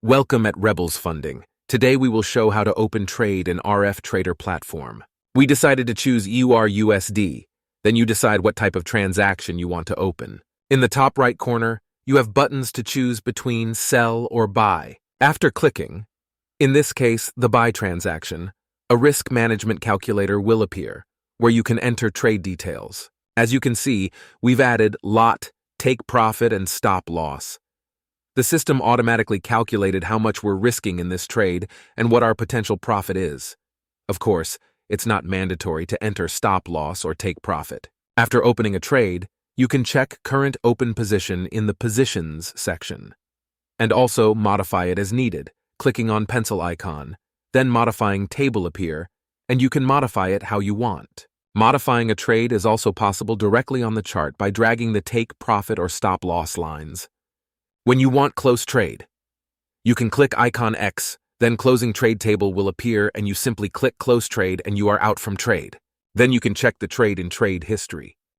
Welcome at Rebels Funding. Today we will show how to open trade in RF Trader platform. We decided to choose EURUSD. Then you decide what type of transaction you want to open. In the top right corner, you have buttons to choose between sell or buy. After clicking, in this case, the buy transaction, a risk management calculator will appear, where you can enter trade details. As you can see, we've added lot, take profit, and stop loss. The system automatically calculated how much we're risking in this trade and what our potential profit is. Of course, it's not mandatory to enter stop loss or take profit. After opening a trade, you can check current open position in the Positions section, and also modify it as needed, clicking on pencil icon, then modifying table appear, and you can modify it how you want. Modifying a trade is also possible directly on the chart by dragging the take profit or stop loss lines. When you want close trade, you can click icon X, then closing trade table will appear and you simply click close trade and you are out from trade. Then you can check the trade in trade history.